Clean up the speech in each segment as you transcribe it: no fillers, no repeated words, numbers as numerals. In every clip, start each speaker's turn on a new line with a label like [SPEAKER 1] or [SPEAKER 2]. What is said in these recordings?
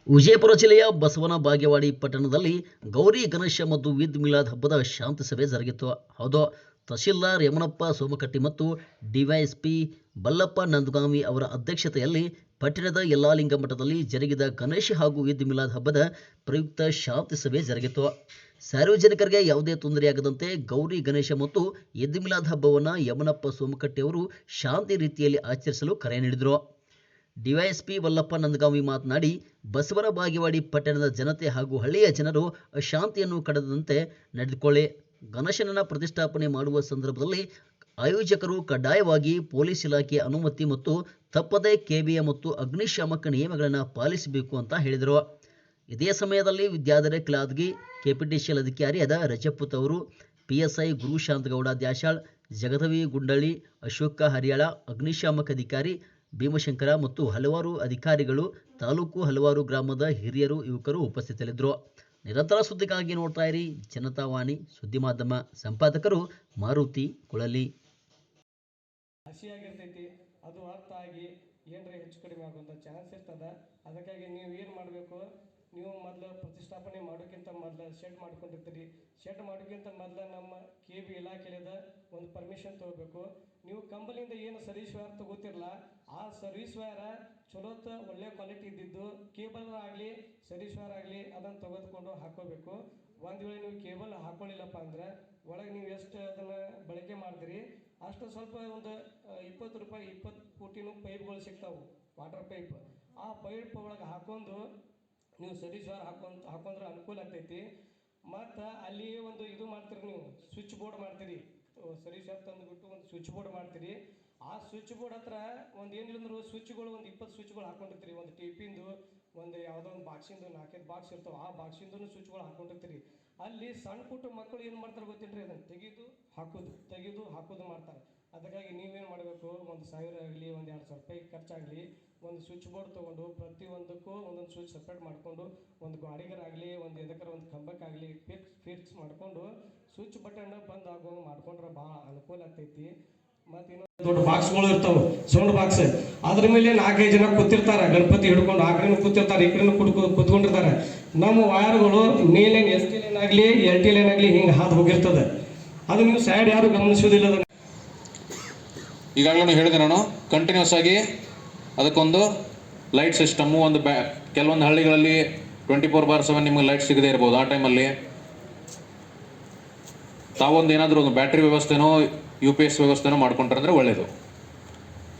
[SPEAKER 1] ವಿಜಯಪುರ ಜಿಲ್ಲೆಯ ಬಸವನ ಬಾಗೇವಾಡಿ ಪಟ್ಟಣದಲ್ಲಿ ಗೌರಿ ಗಣೇಶ ಮತ್ತು ಈದ್ ಮಿಲಾದ್ ಹಬ್ಬದ ಶಾಂತಿ ಸಭೆ ಜರುಗಿತು. ಹೌದು, ತಹಶೀಲ್ದಾರ್ ಯಮನಪ್ಪ ಸೋಮಕಟ್ಟಿ ಮತ್ತು ಡಿವೈಎಸ್ಪಿ ಬಲ್ಲಪ್ಪ ನಂದಗಾಮಿ ಅವರ ಅಧ್ಯಕ್ಷತೆಯಲ್ಲಿ ಪಟ್ಟಣದ ಯಲ್ಲಾಲಿಂಗ ಮಠದಲ್ಲಿ ಜರುಗಿದ ಗಣೇಶ ಹಾಗೂ ಈದ್ ಮಿಲಾದ್ ಹಬ್ಬದ ಪ್ರಯುಕ್ತ ಶಾಂತಿ ಸಭೆ ಜರುಗಿತು. ಸಾರ್ವಜನಿಕರಿಗೆ ಯಾವುದೇ ತೊಂದರೆಯಾಗದಂತೆ ಗೌರಿ ಗಣೇಶ ಮತ್ತು ಈದ್ ಮಿಲಾದ್ ಹಬ್ಬವನ್ನು ಯಮನಪ್ಪ ಸೋಮಕಟ್ಟಿ ಅವರು ಶಾಂತಿ ರೀತಿಯಲ್ಲಿ ಆಚರಿಸಲು ಕರೆ ನೀಡಿದರು. ಡಿವೈಎಸ್ಪಿ ವಲ್ಲಪ್ಪ ನಂದಗಾಮಿ ಮಾತನಾಡಿ, ಬಸವನ ಬಾಗೇವಾಡಿ ಪಟ್ಟಣದ ಜನತೆ ಹಾಗೂ ಹಳ್ಳಿಯ ಜನರು ಅಶಾಂತಿಯನ್ನು ಕಡದಂತೆ ನಡೆದುಕೊಳ್ಳಿ. ಗಣೇಶನನ್ನ ಪ್ರತಿಷ್ಠಾಪನೆ ಮಾಡುವ ಸಂದರ್ಭದಲ್ಲಿ ಆಯೋಜಕರು ಕಡ್ಡಾಯವಾಗಿ ಪೊಲೀಸ್ ಇಲಾಖೆಯ ಅನುಮತಿ ಮತ್ತು ತಪ್ಪದೇ ಕೆಬಿಎ ಮತ್ತು ಅಗ್ನಿಶಾಮಕ ನಿಯಮಗಳನ್ನು ಪಾಲಿಸಬೇಕು ಅಂತ ಹೇಳಿದರು. ಇದೇ ಸಮಯದಲ್ಲಿ ವಿದ್ಯಾಧರೆ ಕ್ಲಾದ್ಗಿ, ಕೆಪಿಟಿಸಿಎಲ್ ಅಧಿಕಾರಿಯಾದ ರಜಪೂತ್ ಅವರು, ಪಿಎಸ್ಐ ಗುರುಶಾಂತಗೌಡ ದ್ಯಾಶಾಳ್, ಜಗದವಿ ಗುಂಡಳ್ಳಿ, ಅಶೋಕ ಹರಿಯಾಳ, ಅಗ್ನಿಶಾಮಕ ಅಧಿಕಾರಿ ಭೀಮಶಂಕರ ಮತ್ತು ಹಲವಾರು ಅಧಿಕಾರಿಗಳು, ತಾಲೂಕು ಹಲವಾರು ಗ್ರಾಮದ ಹಿರಿಯರು, ಯುವಕರು ಉಪಸ್ಥಿತರಿದ್ದರು. ನಿರಂತರ ಸುದ್ದಿಗಾಗಿ ನೋಡ್ತಾ ಇರಿ ಜನತಾವಾಣಿ ಸುದ್ದಿ ಮಾಧ್ಯಮ. ಸಂಪಾದಕರು ಮಾರುತಿ ಕುಳಲಿ.
[SPEAKER 2] ಹಸಿಯಾಗಿರ್ತೈತಿ, ಅದು ಅರ್ಥ ಆಗಿ ಏನರ ಹೆಚ್ಚು ಕಡಿಮೆ ಆಗುವಂಥ ಚಾನ್ಸ್ ಇರ್ತದೆ. ಅದಕ್ಕಾಗಿ ನೀವು ಏನು ಮಾಡಬೇಕು, ನೀವು ಮೊದಲು ಪ್ರತಿಷ್ಠಾಪನೆ ಮಾಡೋಕ್ಕಿಂತ ಮೊದಲು ಶೆಡ್ ಮಾಡ್ಕೊಂಡಿರ್ತೀರಿ. ಶೆಡ್ ಮಾಡೋಕ್ಕಿಂತ ಮೊದಲು ನಮ್ಮ KB ಇಲಾಖೆಯಿಂದ ಒಂದು ಪರ್ಮಿಷನ್ ತೊಗೋಬೇಕು. ನೀವು ಕಂಪನಿಯಿಂದ ಏನು ಸರ್ವಿಸ್ ವ್ಯಾರ್ ತಗೋತಿರಲ್ಲ, ಆ ಸರ್ವಿಸ್ ವ್ಯಾರ ಚಲೋತ್ತ ಒಳ್ಳೆ ಕ್ವಾಲಿಟಿ ಇದ್ದಿದ್ದು ಕೇಬಲ್ ಆಗಲಿ ಸರ್ವಿಸ್ ವ್ಯಾರ್ ಆಗಲಿ ಅದನ್ನು ತೆಗೆದುಕೊಂಡು ಹಾಕೋಬೇಕು. ಒಂದು ವೇಳೆ ನೀವು ಕೇಬಲ್ ಹಾಕೊಳ್ಳಿಲ್ಲಪ್ಪ ಅಂದ್ರೆ ಒಳಗೆ ನೀವು ಎಷ್ಟು ಅದನ್ನು ಬಳಕೆ ಮಾಡ್ತೀರಿ ಅಷ್ಟು ಸ್ವಲ್ಪ ಒಂದು 20 ರೂಪಾಯಿ 20 ಫೂಟಿನ ಪೈಪ್ಗಳು ಸಿಗ್ತಾವೆ, ವಾಟರ್ ಪೈಪ್. ಆ ಪೈಪ್ ಒಳಗೆ ಹಾಕೊಂಡು ನೀವು ಸರ್ವಿಸ್ ವ್ಯಾರ್ ಹಾಕೊಂಡ್ರೆ ಅನುಕೂಲ ಆಗ್ತೈತಿ. ಮತ್ತು ಅಲ್ಲಿ ಒಂದು ಇದು ಮಾಡ್ತೀರಿ, ನೀವು ಸ್ವಿಚ್ ಬೋರ್ಡ್ ಮಾಡ್ತೀರಿ. ಸರ್ವಿಸ್ ವ್ಯಾರ್ ತಂದುಬಿಟ್ಟು ಒಂದು ಸ್ವಿಚ್ ಬೋರ್ಡ್ ಮಾಡ್ತೀರಿ. ಆ ಸ್ವಿಚ್ ಬೋರ್ಡ್ ಹತ್ರ ಒಂದು ಏನಿಲ್ಲಂದ್ರು ಸ್ವಿಚ್ಗಳು ಒಂದು 20 ಸ್ವಿಚ್ಗಳು ಹಾಕೊಂಡಿರ್ತೀರಿ. ಒಂದು ಟಿಪಿಂದು, ಒಂದು ಯಾವುದೋ ಒಂದು ಬಾಕ್ಸಿಂದು 4-5 ಬಾಕ್ಸ್ ಇರ್ತಾವೆ, ಆ ಬಾಕ್ಸಿಂದು ಸ್ವಿಚ್ಗಳು ಹಾಕೊಂಡಿರ್ತೀರಿ. ಅಲ್ಲಿ ಸಣ್ಣ ಪುಟ್ಟ ಮಕ್ಕಳು ಏನು ಮಾಡ್ತಾರೆ ಗೊತ್ತಿಲ್ರಿ, ಅದನ್ನು ತೆಗೆದು ಹಾಕೋದು ಮಾಡ್ತಾರೆ. ಅದಕ್ಕಾಗಿ ನೀವೇನು ಮಾಡಬೇಕು, 1000 ಆಗಲಿ 2000 ರೂಪಾಯಿ ಖರ್ಚಾಗಲಿ ಒಂದು ಸ್ವಿಚ್ ಬೋರ್ಡ್ ತೊಗೊಂಡು ಪ್ರತಿಯೊಂದಕ್ಕೂ ಒಂದೊಂದು ಸ್ವಿಚ್ ಸಪ್ರೇಟ್ ಮಾಡಿಕೊಂಡು ಒಂದು ಗಾಡಿಗರಾಗಲಿ ಒಂದು ಎದಕ್ಕರ ಒಂದು ಕಂಬಕ್ಕಾಗಲಿ ಫಿಕ್ಸ್ ಮಾಡಿಕೊಂಡು ಸ್ವಿಚ್ ಬಟನ್ ಬಂದ್ ಆಗೋ ಮಾಡ್ಕೊಂಡ್ರೆ ಭಾಳ ಅನುಕೂಲ ಆಗ್ತೈತಿ. ಮತ್ತು ಇನ್ನೊಂದು ದೊಡ್ಡ ಬಾಕ್ಸ್ಗಳು ಇರ್ತಾವೆ, ಸೌಂಡ್ ಬಾಕ್ಸ್. ಅದ್ರ ಮೇಲೆ 4-5 ಜನ ಕೂತಿರ್ತಾರೆ, ಗಣಪತಿ ಹಿಡ್ಕೊಂಡು. ಆ ಕಡೆನೂ ಕೂತಿರ್ತಾರೆ, ಈ ಕಡೆನೂ ಕೂತ್ಕೊಂಡಿರ್ತಾರೆ. ನಮ್ಮ ವೈರ್ಗಳು ಮೇಲೇನು ST ಲೈನ್ ಆಗಲಿ LT ಲೈನ್ ಆಗಲಿ ಹಿಂಗೆ ಹಾದು ಹೋಗಿರ್ತದೆ. ಅದು ನೀವು ಸೈಡ್ ಯಾರು ಗಮನಿಸೋದಿಲ್ಲ.
[SPEAKER 3] ಈಗಾಗಲೇ ಹೇಳಿದೆ ನಾನು, ಕಂಟಿನ್ಯೂಸ್ ಆಗಿ ಅದಕ್ಕೊಂದು ಲೈಟ್ ಸಿಸ್ಟಮ್ಮು ಒಂದು ಕೆಲವೊಂದು ಹಳ್ಳಿಗಳಲ್ಲಿ 24/7 ನಿಮಗೆ ಲೈಟ್ ಸಿಗದೇ ಇರ್ಬೋದು. ಆ ಟೈಮಲ್ಲಿ ತಾವೊಂದು ಏನಾದರೂ ಒಂದು ಬ್ಯಾಟ್ರಿ ವ್ಯವಸ್ಥೆನೋ UPS ವ್ಯವಸ್ಥೆನೋ ಮಾಡ್ಕೊಂಡ್ರೆ ಅಂದರೆ ಒಳ್ಳೆಯದು,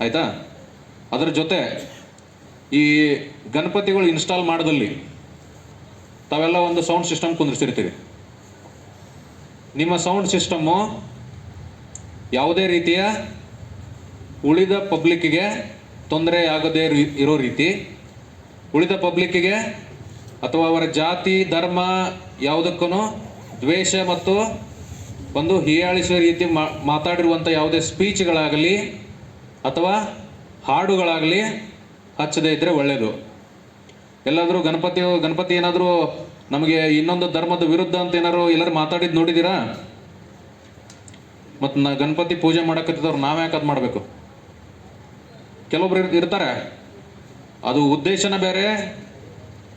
[SPEAKER 3] ಆಯಿತಾ? ಅದರ ಜೊತೆ ಈ ಗಣಪತಿಗಳು ಇನ್ಸ್ಟಾಲ್ ಮಾಡೋದಲ್ಲಿ ತಾವೆಲ್ಲ ಒಂದು ಸೌಂಡ್ ಸಿಸ್ಟಮ್ ಕುಂದಿರ್ಸಿರ್ತೀರಿ. ನಿಮ್ಮ ಸೌಂಡ್ ಸಿಸ್ಟಮ್ಮು ಯಾವುದೇ ರೀತಿಯ ಉಳಿದ ಪಬ್ಲಿಕ್ಕಿಗೆ ತೊಂದರೆ ಆಗದೇ ಇರೋ ರೀತಿ, ಉಳಿದ ಪಬ್ಲಿಕ್ಕಿಗೆ ಅಥವಾ ಅವರ ಜಾತಿ ಧರ್ಮ ಯಾವುದಕ್ಕೂ ದ್ವೇಷ ಮತ್ತು ಒಂದು ಹೀಯಾಳಿಸುವ ರೀತಿ ಮಾತಾಡಿರುವಂಥ ಯಾವುದೇ ಸ್ಪೀಚ್ಗಳಾಗಲಿ ಅಥವಾ ಹಾಡುಗಳಾಗಲಿ ಹಚ್ಚದೇ ಇದ್ದರೆ ಒಳ್ಳೆಯದು. ಎಲ್ಲಾದರೂ ಗಣಪತಿ ಏನಾದರೂ ನಮಗೆ ಇನ್ನೊಂದು ಧರ್ಮದ ವಿರುದ್ಧ ಅಂತ ಏನಾದ್ರು ಎಲ್ಲರೂ ಮಾತಾಡಿದ್ದು ನೋಡಿದ್ದೀರಾ? ಮತ್ತು ಗಣಪತಿ ಪೂಜೆ ಮಾಡಕತ್ತಿದ್ದವ್ರು ನಾವು ಯಾಕೆ ಅದು ಮಾಡಬೇಕು? ಕೆಲವೊಬ್ರು ಇರ್ತಾರೆ, ಅದು ಉದ್ದೇಶನ ಬೇರೆ,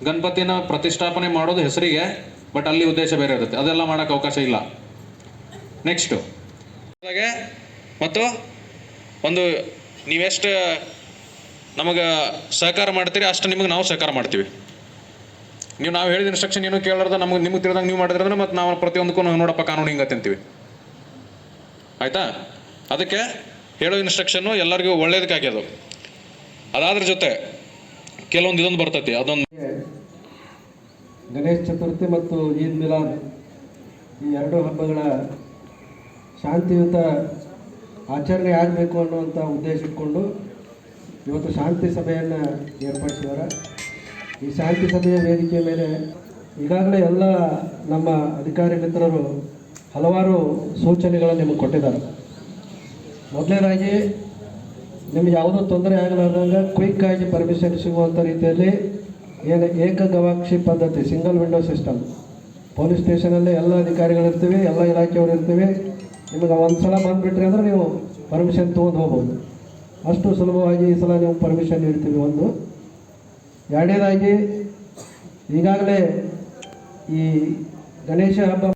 [SPEAKER 3] ಗಣಪತಿನ ಪ್ರತಿಷ್ಠಾಪನೆ ಮಾಡೋದು ಹೆಸರಿಗೆ, ಬಟ್ ಅಲ್ಲಿ ಉದ್ದೇಶ ಬೇರೆ ಇರುತ್ತೆ. ಅದೆಲ್ಲ ಮಾಡೋಕ್ಕೆ ಅವಕಾಶ ಇಲ್ಲ. ನೆಕ್ಸ್ಟು ಮತ್ತು ಒಂದು ನೀವೆಷ್ಟು ನಮಗೆ ಸಹಕಾರ ಮಾಡ್ತೀರಿ ಅಷ್ಟು ನಿಮಗೆ ನಾವು ಸಹಕಾರ ಮಾಡ್ತೀವಿ. ನಾವು ಹೇಳಿದ ಇನ್ಸ್ಟ್ರಕ್ಷನ್ ಏನು ಕೇಳಾರ್ದ ನಿಮಗೆ ತಿಳಿದಂಗೆ ನೀವು ಮಾಡಿದ್ರೆ ಮತ್ತು ನಾವು ಪ್ರತಿಯೊಂದಕ್ಕೂ ನೋಡಪ್ಪ ಕಾನೂನು ಹಿಂಗೆ ತಿಂತೀವಿ, ಆಯಿತಾ? ಅದಕ್ಕೆ ಹೇಳೋ ಇನ್ಸ್ಟ್ರಕ್ಷನ್ನು ಎಲ್ಲರಿಗೂ ಒಳ್ಳೇದಕ್ಕಾಗಿ ಅದು. ಅದಾದ್ರ ಜೊತೆ ಕೆಲವೊಂದು ಇದೊಂದು ಬರ್ತೈತಿ, ಅದೊಂದು
[SPEAKER 2] ಗಣೇಶ ಚತುರ್ಥಿ ಮತ್ತು ಈದ್ ಮಿಲಾದ್ ಈ ಎರಡು ಹಬ್ಬಗಳ ಶಾಂತಿಯುತ ಆಚರಣೆ ಆಗಬೇಕು ಅನ್ನುವಂಥ ಉದ್ದೇಶ ಇಟ್ಕೊಂಡು ಇವತ್ತು ಶಾಂತಿ ಸಭೆಯನ್ನು ಏರ್ಪಡಿಸಿದ್ದಾರೆ. ಈ ಶಾಂತಿ ಸಭೆಯ ವೇದಿಕೆಯ ಮೇಲೆ ಈಗಾಗಲೇ ಎಲ್ಲ ನಮ್ಮ ಅಧಿಕಾರಿ ಮಿತ್ರರು ಹಲವಾರು ಸೂಚನೆಗಳನ್ನು ನಿಮಗೆ ಕೊಟ್ಟಿದ್ದಾರೆ. ಮೊದಲನೇದಾಗಿ ನಿಮಗೆ ಯಾವುದೂ ತೊಂದರೆ ಆಗಲಾರ್ದಂಗೆ ಕ್ವಿಕ್ಕಾಗಿ ಪರ್ಮಿಷನ್ ಸಿಗುವಂಥ ರೀತಿಯಲ್ಲಿ ಏನು ಏಕಗವಾಕ್ಷಿ ಪದ್ಧತಿ, ಸಿಂಗಲ್ ವಿಂಡೋ ಸಿಸ್ಟಮ್, ಪೊಲೀಸ್ ಸ್ಟೇಷನಲ್ಲಿ ಎಲ್ಲ ಅಧಿಕಾರಿಗಳಿರ್ತೀವಿ, ಎಲ್ಲ ಇಲಾಖೆಯವರು ಇರ್ತೀವಿ. ನಿಮಗೆ ಒಂದು ಸಲ ಬಂದುಬಿಟ್ರಿ ಅಂದರೆ ನೀವು ಪರ್ಮಿಷನ್ ತೊಗೊಂಡು ಹೋಗ್ಬೋದು. ಅಷ್ಟು ಸುಲಭವಾಗಿ ಈ ಸಲ ನೀವು ಪರ್ಮಿಷನ್ ನೀಡ್ತೀವಿ. ಒಂದು ಎರಡನೇದಾಗಿ ಈಗಾಗಲೇ ಈ ಗಣೇಶ ಹಬ್ಬ